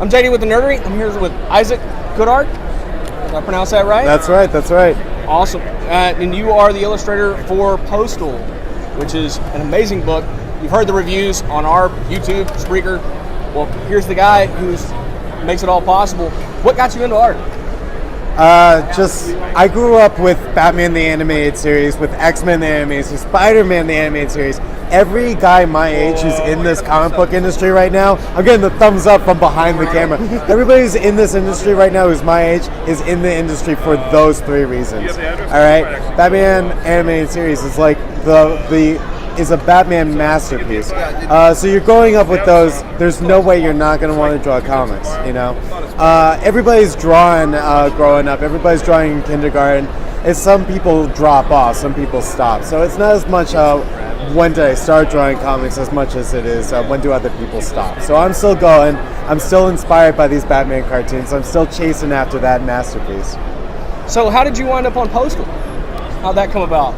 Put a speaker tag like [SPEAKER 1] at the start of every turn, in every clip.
[SPEAKER 1] I'm JD with the Nerdery. I'm here with Issac Goodhart. Did I pronounce that right?
[SPEAKER 2] That's right.
[SPEAKER 1] Awesome. And you are the illustrator for Postal, which is an amazing book. You've heard the reviews on our YouTube, Spreaker. Well, here's the guy who makes it all possible. What got you into art?
[SPEAKER 2] I grew up with Batman the Animated Series, with X-Men the Animated Series, Spider-Man the Animated Series. Every guy my age who's in this comic book industry right now, I'm getting the thumbs up from behind the camera. Everybody who's in this industry right now who's my age is in the industry for those three reasons. Alright? Batman Animated Series is like is a Batman masterpiece. So you're growing up with those, there's no way you're not going to want to draw comics, you know? Everybody's drawing growing up, everybody's drawing in kindergarten. And some people drop off, some people stop. So it's not as much when did I start drawing comics as much as it is when do other people stop. So I'm still going, I'm still inspired by these Batman cartoons, I'm still chasing after that masterpiece.
[SPEAKER 1] So how did you wind up on Postal? How'd that come about?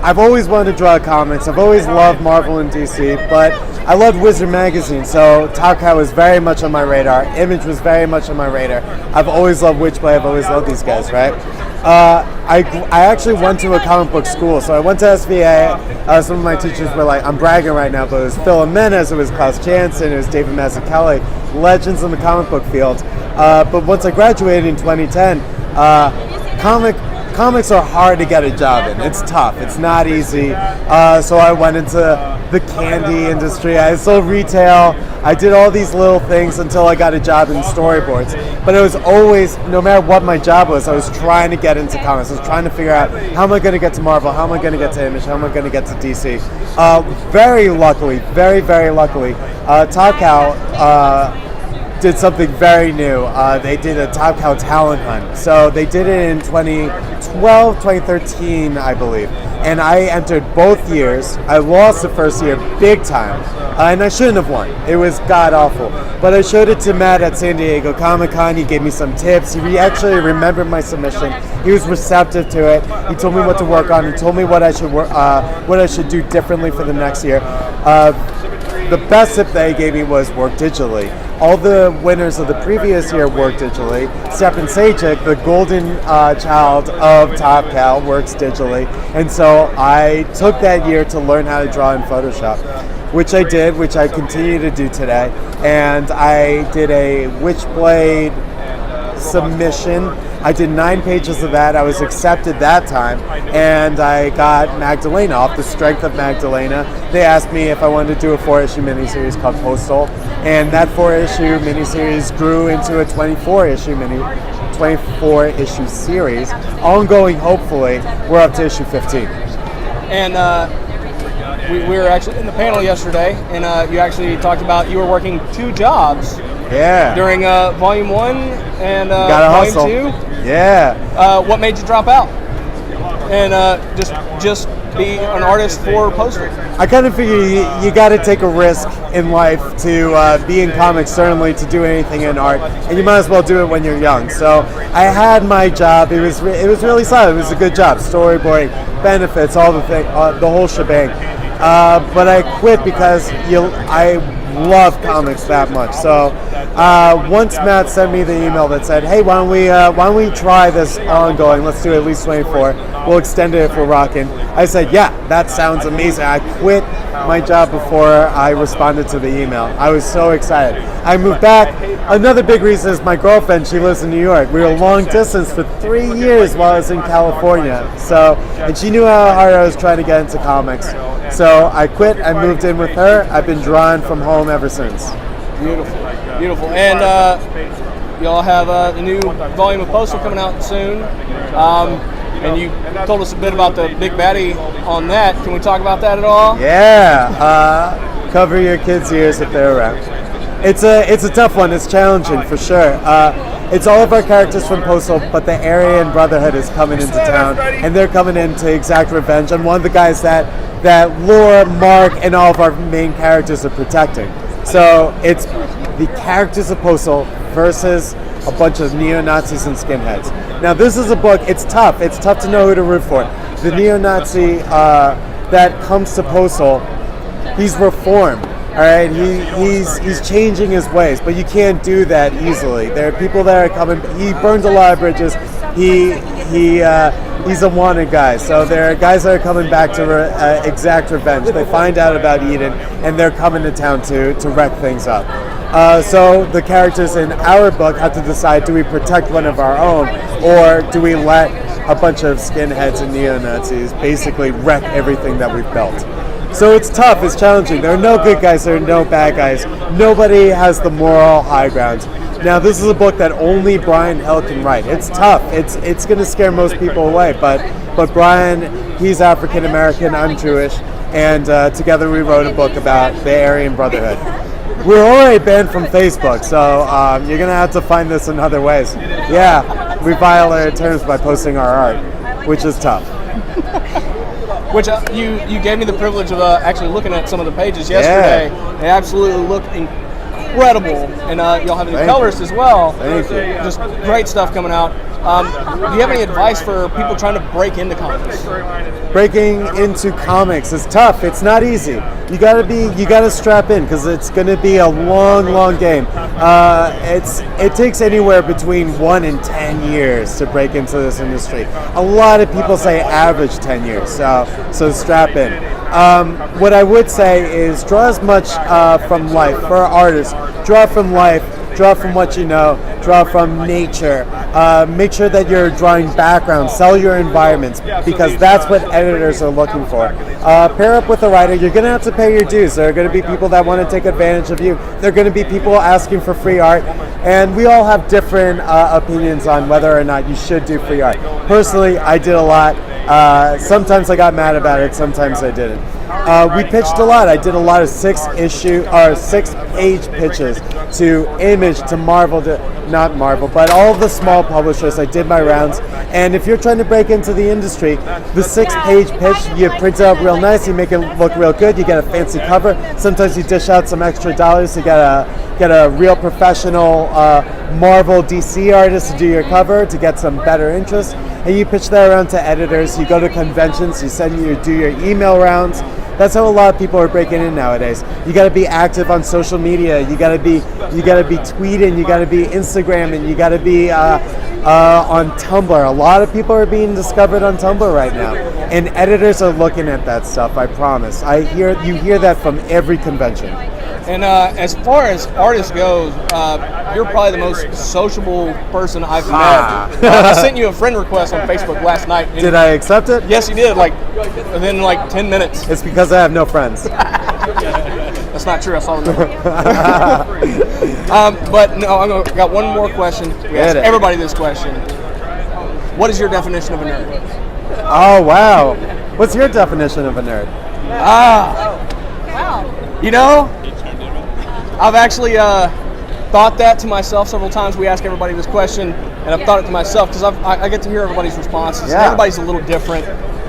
[SPEAKER 2] I've always wanted to draw comics. I've always loved Marvel and DC, but I loved Wizard magazine, so Top Cow was very much on my radar. Image was very much on my radar. I've always loved Witchblade. I've always loved these guys, right? I actually went to a comic book school, so I went to SVA. Some of my teachers were like, I'm bragging right now, but it was Phil Jimenez, it was Klaus Janson, it was David Mazzucchelli, legends in the comic book field. But once I graduated in 2010, comics are hard to get a job in. It's tough. It's not easy. So I went into the candy industry. I sold retail. I did all these little things until I got a job in storyboards. But it was always, no matter what my job was, I was trying to get into comics. I was trying to figure out how am I going to get to Marvel? How am I going to get to Image? How am I going to get to DC? Very luckily, very luckily, Top Cow did something very new. They did a Top Cow talent hunt. So they did it in 2012, 2013, I believe. And I entered both years. I lost the first year big time. And I shouldn't have won. It was god awful. But I showed it to Matt at San Diego Comic-Con. He gave me some tips. He actually remembered my submission. He was receptive to it. He told me what to work on. He told me what I should do differently for the next year. The best tip that he gave me was work digitally. All the winners of the previous year worked digitally. Stepan Sajic, the golden child of Top Cow, works digitally. And so I took that year to learn how to draw in Photoshop, which I did, which I continue to do today. And I did a Witchblade submission. I did 9 pages of that. I was accepted that time, and I got Magdalena off the strength of Magdalena. They asked me if I wanted to do a 4-issue miniseries called Postal, and that 4-issue miniseries grew into a 24-issue series, ongoing. Hopefully, we're up to issue 15.
[SPEAKER 1] And we were actually in the panel yesterday, and you actually talked about you were working 2 jobs.
[SPEAKER 2] Yeah.
[SPEAKER 1] During Volume 1 and
[SPEAKER 2] Volume
[SPEAKER 1] Volume 2.
[SPEAKER 2] Yeah.
[SPEAKER 1] What made you drop out and just be an artist for Postal?
[SPEAKER 2] I kind of figure you got to take a risk in life to be in comics, certainly to do anything in art, and you might as well do it when you're young. So I had my job. It was really solid. It was a good job. Storyboarding, benefits, all the whole shebang. But I quit because I love comics that much. So once Matt sent me the email that said, "Hey, why don't we try this ongoing? Let's do at least 24. We'll extend it if we're rocking." I said, "Yeah, that sounds amazing." I quit my job before I responded to the email. I was so excited. I moved back. Another big reason is my girlfriend. She lives in New York. We were long distance for 3 years while I was in California. And she knew how hard I was trying to get into comics. So I quit. I moved in with her. I've been drawing from home ever since.
[SPEAKER 1] Beautiful. And y'all have a new volume of Postal coming out soon. And you told us a bit about the big baddie on that. Can we talk about that at all?
[SPEAKER 2] Yeah. Cover your kids' ears if they're around. It's a tough one. It's challenging for sure. It's all of our characters from Postal, but the Aryan Brotherhood is coming into town, and they're coming in to exact revenge on one of the guys that Laura, Mark, and all of our main characters are protecting. So it's the characters of Postal versus a bunch of neo-Nazis and skinheads. Now this is a book, it's tough to know who to root for. The neo-Nazi that comes to Postal, he's reformed. right, he's changing his ways, but you can't do that easily. There are people that are coming. He burns a lot of bridges. He's a wanted guy. So there are guys that are coming back to exact revenge. They find out about Eden, and they're coming to town to wreck things up. So the characters in our book have to decide: do we protect one of our own, or do we let a bunch of skinheads and neo-Nazis basically wreck everything that we've built? So it's tough, it's challenging. There are no good guys, there are no bad guys. Nobody has the moral high ground. Now, this is a book that only Brian Hill can write. It's tough. It's going to scare most people away. But Brian, he's African American, I'm Jewish, and together we wrote a book about the Aryan Brotherhood. We're already banned from Facebook, so you're going to have to find this in other ways. Yeah, we violated terms by posting our art, which is tough.
[SPEAKER 1] Which you gave me the privilege of actually looking at some of the pages yesterday. Yeah. They absolutely look incredible, and you'll have a new colorist as well.
[SPEAKER 2] Thank you.
[SPEAKER 1] Just great stuff coming out. Do you have any advice for people trying to break into comics?
[SPEAKER 2] Breaking into comics is tough. It's not easy. You gotta strap in because it's going to be a long game. It takes anywhere between 1 and 10 years to break into this industry. A lot of people say average 10 years. So strap in. What I would say is draw as much from life. For artists, draw from life. Draw from what you know, draw from nature. Make sure that you're drawing backgrounds, sell your environments, because that's what editors are looking for. Pair up with a writer, you're going to have to pay your dues. There are going to be people that want to take advantage of you. There are going to be people asking for free art, and we all have different opinions on whether or not you should do free art. Personally, I did a lot. Sometimes I got mad about it, sometimes I didn't. We pitched a lot. I did a lot of 6-page pitches to Image, to Marvel, not Marvel, but all of the small publishers. I did my rounds. And if you're trying to break into the industry, the 6-page pitch, you print it up real nice, you make it look real good, you get a fancy cover. Sometimes you dish out some extra dollars to get a real professional Marvel DC artist to do your cover to get some better interest. And you pitch that around to editors, you go to conventions, you do your email rounds. That's how a lot of people are breaking in nowadays. You got to be active on social media. You got to be tweeting. You got to be Instagramming. You got to be on Tumblr. A lot of people are being discovered on Tumblr right now, and editors are looking at that stuff. I promise. You hear that from every convention.
[SPEAKER 1] And as far as artists goes, you're probably the most sociable person I've met. I sent you a friend request on Facebook last night.
[SPEAKER 2] Did I accept it?
[SPEAKER 1] Yes, you did. Within 10 minutes.
[SPEAKER 2] It's because I have no friends.
[SPEAKER 1] That's not true. I saw the number. But no, I got one more question. We ask everybody this question. What is your definition of a nerd?
[SPEAKER 2] Oh, wow. What's your definition of a nerd?
[SPEAKER 1] You know, I've actually thought that to myself several times. We ask everybody this question, and I've thought it to myself because I get to hear everybody's responses. Yeah. Everybody's a little different,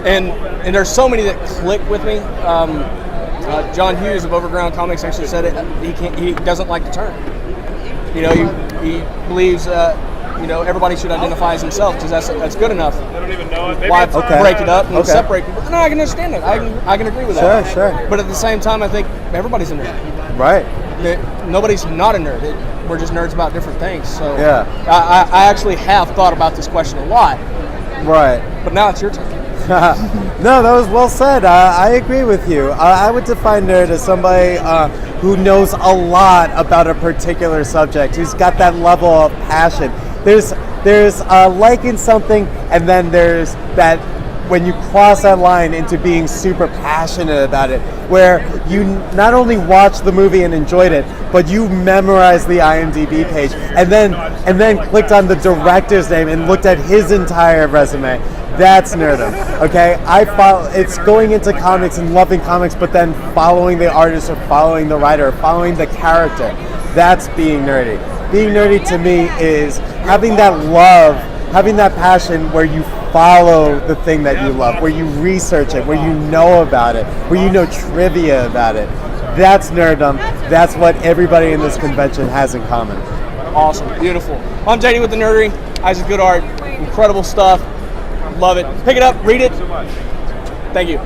[SPEAKER 1] and there's so many that click with me. John Hughes of Overground Comics actually said it. He doesn't like the term. You know, he believes everybody should identify as himself because that's good enough. Why break it up and separate people? No, I can understand it. I can agree with that.
[SPEAKER 2] Sure.
[SPEAKER 1] But at the same time, I think everybody's a nerd.
[SPEAKER 2] Right.
[SPEAKER 1] Nobody's not a nerd. We're just nerds about different things. So
[SPEAKER 2] yeah.
[SPEAKER 1] I actually have thought about this question a lot.
[SPEAKER 2] Right.
[SPEAKER 1] But now it's your turn.
[SPEAKER 2] No, that was well said. I agree with you. I would define nerd as somebody who knows a lot about a particular subject, who's got that level of passion. There's liking something, and then there's that when you cross that line into being super passionate about it, where you not only watched the movie and enjoyed it, but you memorized the IMDb page, and then clicked on the director's name and looked at his entire resume. That's nerdom. Okay, it's going into comics and loving comics, but then following the artist or following the writer or following the character. That's being nerdy. Being nerdy to me is having that love, having that passion where you follow the thing that you love, where you research it, where you know about it, where you know trivia about it. That's nerddom. That's what everybody in this convention has in common.
[SPEAKER 1] Awesome. Beautiful. I'm JD with the Nerdery. Issac Goodhart. Incredible stuff. Love it. Pick it up. Read it. Thank you.